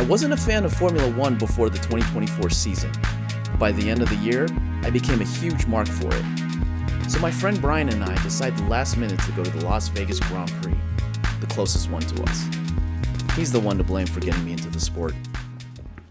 wasn't a fan of Formula One before the 2024 season. By the end of the year, I became a huge mark for it. So my friend Brian and I decided last minute to go to the Las Vegas Grand Prix, the closest one to us. He's the one to blame for getting me into the sport.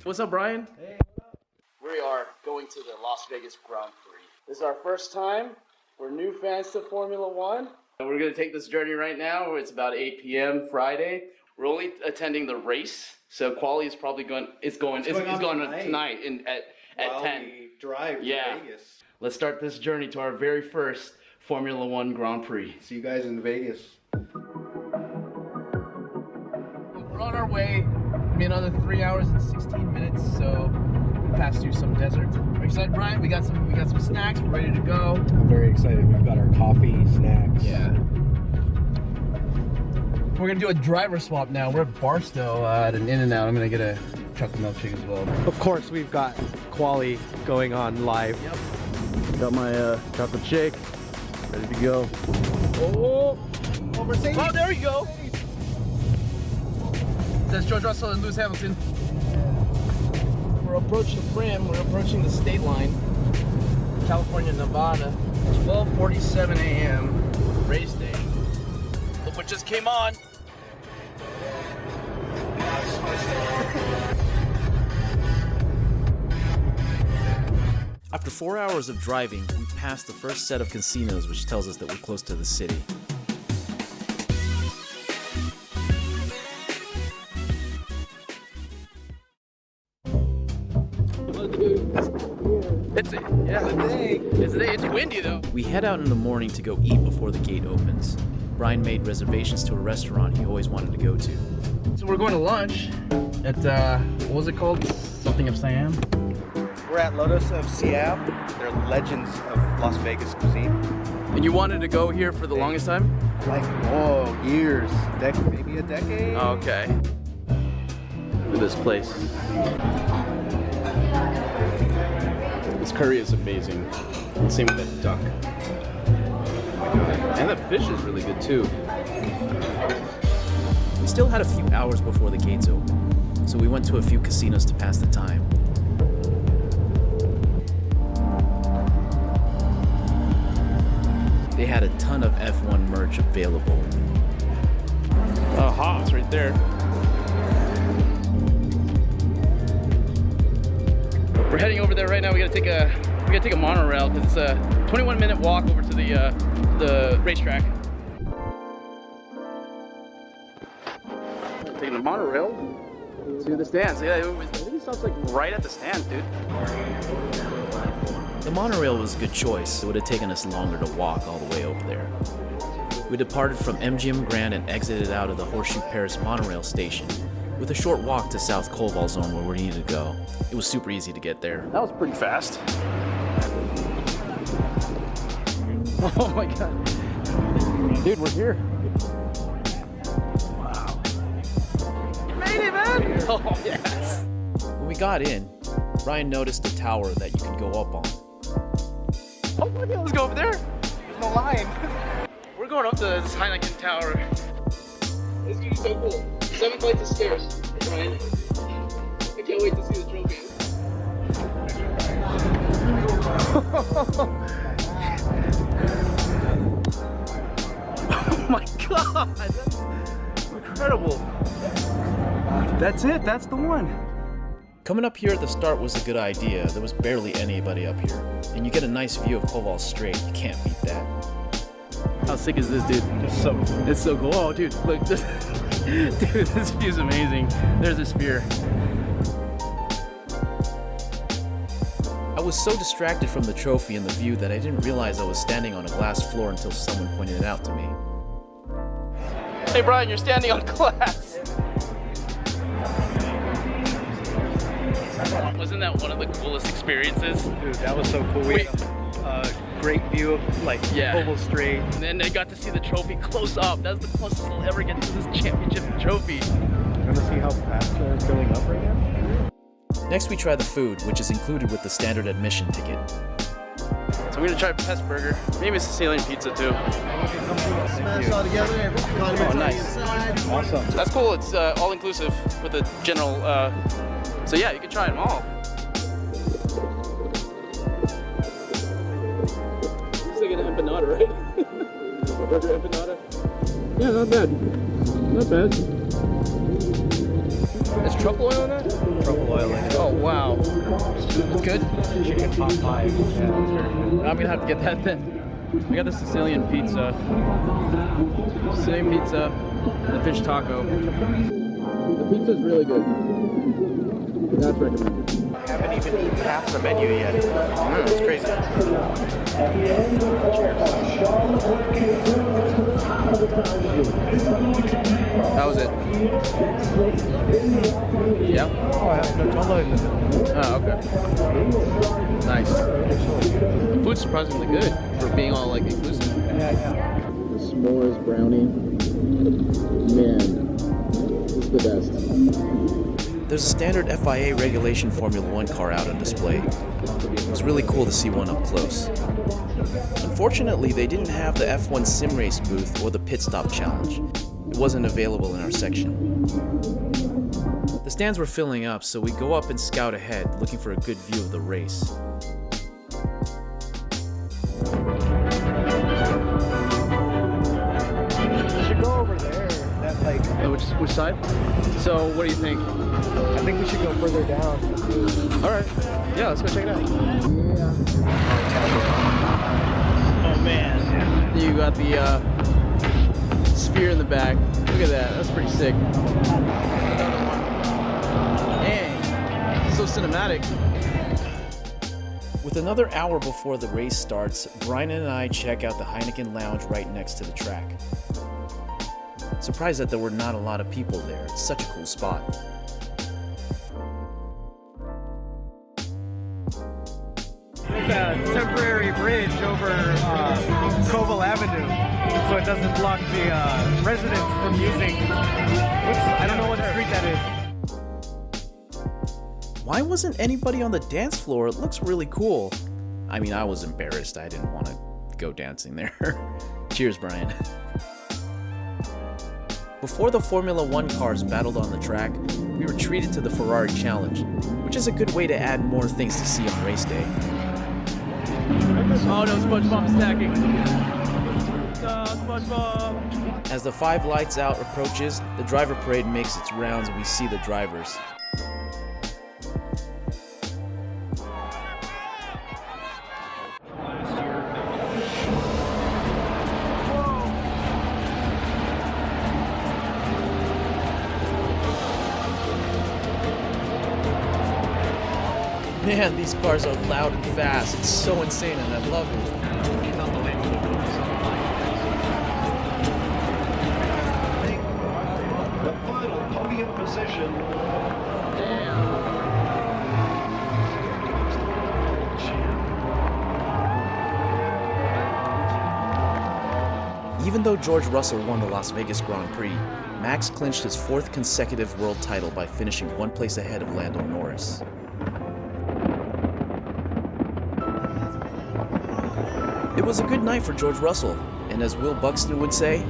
What's up, Brian? Hey, what's up? We are going to the Las Vegas Grand Prix. This is our first time. We're new fans to Formula One. We're going to take this journey right now. It's about 8 p.m. Friday. We're only attending the race, so quali is probably going. It's going tonight at 10. We drive to Vegas. Let's start this journey to our very first Formula One Grand Prix. See you guys in Vegas. We're on our way. It'll be another 3 hours and 16 minutes, so we passed through some desert. Are you excited, Brian? We got some snacks. We're ready to go. I'm very excited. We've got our coffee, snacks. Yeah. We're gonna do a driver swap now. We're at Barstow at an In-N-Out. I'm gonna get a chocolate milkshake as well. Of course, we've got quali going on live. Yep. Got my chocolate shake, ready to go. Oh, Mercedes. Oh, there you go. It says George Russell and Lewis Hamilton. We're approaching Prim. We're approaching the state line. California, Nevada. 12:47 a.m. race day. Look what just came on. After 4 hours of driving, we passed the first set of casinos, which tells us that we're close to the city. It's a day. It's windy though. We head out in the morning to go eat before the gate opens. Brian made reservations to a restaurant he always wanted to go to. So we're going to lunch at, what was it called? Something of Siam? We're at Lotus of Siam. They're legends of Las Vegas cuisine. And you wanted to go here for the longest time? Like, years. Maybe a decade? Oh, okay. Look at this place. This curry is amazing. Same with that duck. And the fish is really good too. We still had a few hours before the gates opened, so we went to a few casinos to pass the time. They had a ton of F1 merch available. Aha, it's right there. We're heading over there right now. We gotta take a monorail because it's a 21-minute walk over to the racetrack. Taking the monorail to the stands. Yeah, I think it stops like right at the stand, dude. The monorail was a good choice. It would have taken us longer to walk all the way over there. We departed from MGM Grand and exited out of the Horseshoe Paris monorail station with a short walk to South Koval Zone where we needed to go. It was super easy to get there. That was pretty fast. Oh my god. Dude, we're here. Wow. You made it, man! Oh, yes. When we got in, Ryan noticed a tower that you could go up on. Oh my god, let's go over there. There's no line. We're going up to this Heineken Tower. This is gonna be so cool. 7 flights of stairs, Ryan. I can't wait to see the trophy. Oh my god, that's incredible. That's it, that's the one. Coming up here at the start was a good idea. There was barely anybody up here. And you get a nice view of Koval Strait. You can't beat that. How sick is this, dude? It's so cool. Oh, dude, look, this, dude, this view's amazing. There's a spear. I was so distracted from the trophy and the view that I didn't realize I was standing on a glass floor until someone pointed it out to me. Hey Brian, you're standing on glass. Wasn't that one of the coolest experiences? Dude, that was so cool. We had a great view of Koval Strait. And then I got to see the trophy close up. That's the closest I'll ever get to this championship trophy. Want to see how fast it's going up right now? Next we try the food, which is included with the standard admission ticket. So I'm gonna try pest burger, maybe a Sicilian pizza too. Smash all together. Oh, nice. Awesome. That's cool. It's all inclusive with the general. So yeah, you can try them all. It's like an empanada, right? Burger empanada. Yeah, not bad. Not bad. Is truffle oil in that? Truffle oil in it. Oh wow. That's good. Chicken pot pie. Yeah, that's very good. I'm gonna have to get that then. We got the Sicilian pizza. Sicilian pizza, the fish taco. The pizza's really good. That's recommended. I haven't even eaten half the menu yet. It's crazy. That was it. Yeah? Oh, I have no trouble in it. Oh, okay. Nice. The food's surprisingly good for being all like inclusive. Yeah. The s'mores brownie. Man, this is the best. There's a standard FIA regulation Formula 1 car out on display. It was really cool to see one up close. Unfortunately, they didn't have the F1 sim race booth or the pit stop challenge. It wasn't available in our section. The stands were filling up, so we go up and scout ahead, looking for a good view of the race. We should go over there. That like. Which side? So, what do you think? I think we should go further down. All right. Yeah, let's go check it out. Oh man. You got the sphere in the back. Look at that. That's pretty sick. Dang. So cinematic. With another hour before the race starts, Brian and I check out the Heineken Lounge right next to the track. Surprised that there were not a lot of people there. It's such a cool spot. It's a temporary bridge over Koval Avenue, so it doesn't block the residents from using. I don't know what street that is. Why wasn't anybody on the dance floor? It looks really cool. I mean, I was embarrassed. I didn't want to go dancing there. Cheers, Brian. Before the Formula 1 cars battled on the track, we were treated to the Ferrari Challenge, which is a good way to add more things to see on race day. Oh no, SpongeBob stacking. SpongeBob. As the 5 lights out approaches, the driver parade makes its rounds and we see the drivers. Man, these cars are loud and fast. It's so insane and I love it. The final podium position. Even though George Russell won the Las Vegas Grand Prix, Max clinched his 4th consecutive world title by finishing 1 place ahead of Lando Norris. It was a good night for George Russell, and as Will Buxton would say,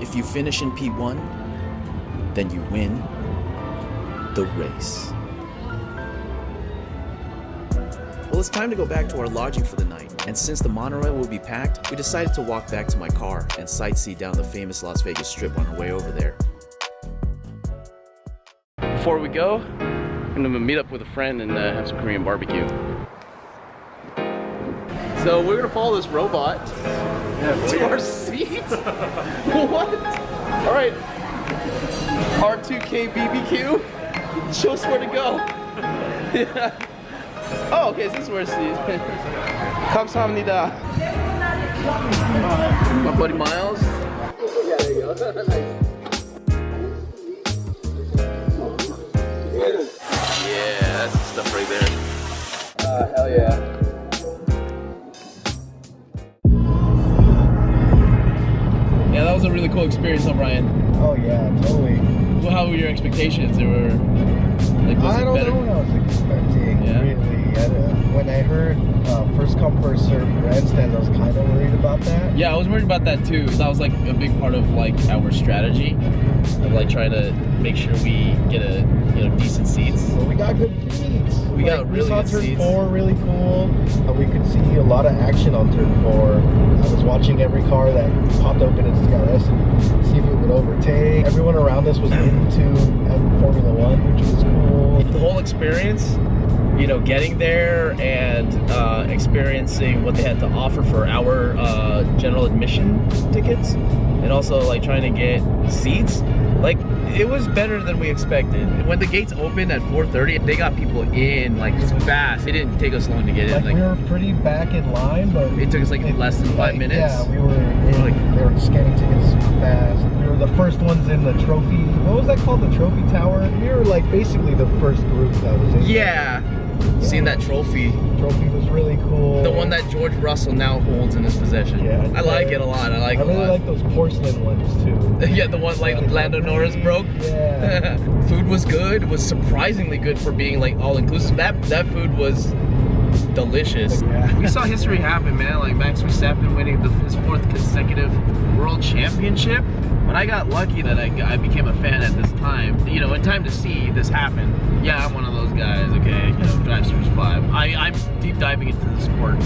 if you finish in P1, then you win the race. Well, it's time to go back to our lodging for the night, and since the monorail will be packed, we decided to walk back to my car and sightsee down the famous Las Vegas Strip on our way over there. Before we go, I'm gonna meet up with a friend and have some Korean barbecue. So we're gonna follow this robot to our seat. What? All right, R2K BBQ. Show us where to go. Yeah. Oh, okay, this is where it's seat. 감사합니다. My buddy Miles. Yeah, there you go. Nice. Yeah, that's the stuff right there. Hell yeah. Yeah, that was a really cool experience, huh, Brian? Oh yeah, totally. Well, how were your expectations? They were like, was I it don't better? know what I was expecting. Yeah. Really, when I heard first come first serve grandstands, I was kind of worried about that. Yeah, I was worried about that too. That was like a big part of like our strategy of like trying to make sure we get a decent seats. But we got good seats. We got really saw good turn seats. 4 really cool. We could see a lot of action on turn 4. I was watching every car that popped open its DRS and see if it would overtake. Everyone around us was into Formula 1, which was cool. The whole experience, getting there and experiencing what they had to offer for our general admission tickets, and also like trying to get seats, like it was better than we expected. When the gates opened at 4:30, they got people in like fast. It didn't take us long to get in. Like we were pretty back in line, but it took us like less than 5 minutes. Yeah, we were in, they were scanning tickets fast. We were the first ones in the trophy. What was that called? The trophy tower. We were like basically the first group that was in. Yeah. Seeing that trophy. Trophy was really cool. The one that George Russell now holds in his possession. Yeah. I like it a lot. I really like those porcelain ones too. Yeah, the one like Lando Norris broke. Yeah. Food was good. It was surprisingly good for being like all inclusive. That food was delicious. Yeah. We saw history happen, man. Like Max Verstappen winning his 4th consecutive world championship. When I got lucky that I became a fan at this time, in time to see this happen. Yeah, I'm one of those guys, okay? Drive Series 5. I'm deep diving into the sport,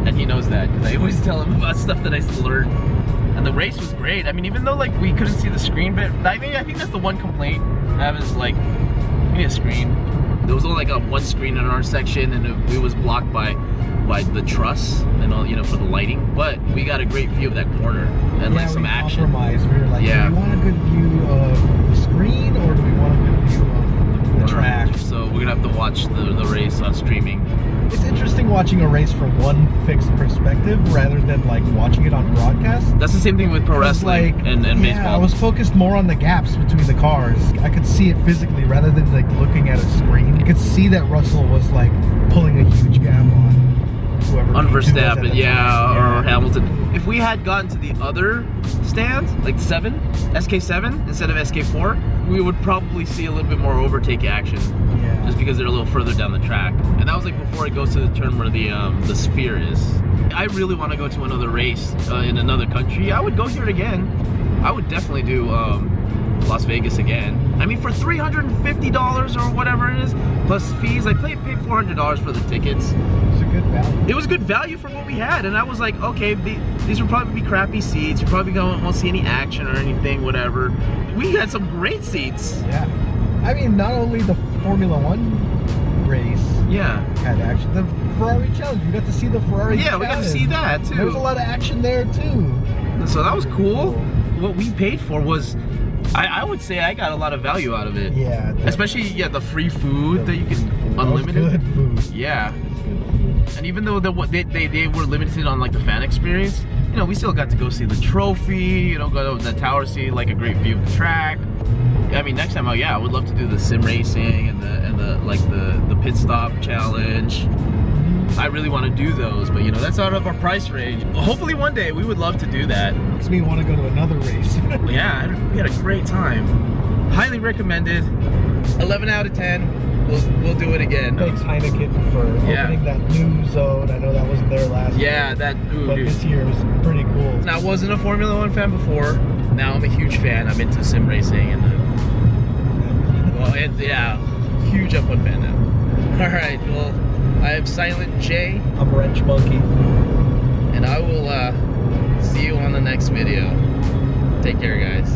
and he knows that, because I always tell him about stuff that I still learn. And the race was great. I mean, even though like we couldn't see the screen bit, I think that's the one complaint I have is like, we need a screen. There was only like one screen in our section, and it was blocked by the truss and all, for the lighting. But we got a great view of that corner and like some action. Compromised. We were like, yeah. Do we want a good view of the screen, or do we want a good view of the track? So we're gonna have to watch the race on streaming. It's interesting watching a race from one fixed perspective rather than like watching it on broadcast. That's the same thing with pro wrestling and baseball. I was focused more on the gaps between the cars. I could see it physically rather than like looking at a screen. You could see that Russell was like pulling a huge gap on whoever. On Verstappen, yeah, or Hamilton. If we had gotten to the other stand, like 7, SK7 instead of SK4, we would probably see a little bit more overtake action. Yeah. Just because they're a little further down the track. And that was like before it goes to the turn where the sphere is. I really want to go to another race in another country. I would go here again. I would definitely do Las Vegas again. I mean, for $350 or whatever it is, plus fees, I paid $400 for the tickets. It's a good value. It was good value for what we had, and I was like, okay, these will probably be crappy seats. You probably won't see any action or anything, whatever. We had some great seats. Yeah. I mean, not only the Formula 1 race had action, the Ferrari Challenge, you got to see the Ferrari Challenge. We got to see that too. There was a lot of action there too. So that was cool. What we paid for was, I would say I got a lot of value out of it. Yeah. Especially, the free food that you can, unlimited. Good food. Yeah. And even though they were limited on like the fan experience, we still got to go see the trophy, go to the tower, see like a great view of the track. I mean, next time, I would love to do the sim racing and the pit stop challenge. I really want to do those, but that's out of our price range. Hopefully one day we would love to do that. Makes me want to go to another race. Yeah, we had a great time. Highly recommended. 11 out of 10. We'll do it again. Thanks Heineken for opening that new zone. I know that wasn't there last year. But this year was pretty cool. Now, I wasn't a Formula 1 fan before. Now I'm a huge fan. I'm into sim racing and huge F1 fan now. All right, well, I am Silent J. I'm Wrench Monkey. And I will see you on the next video. Take care, guys.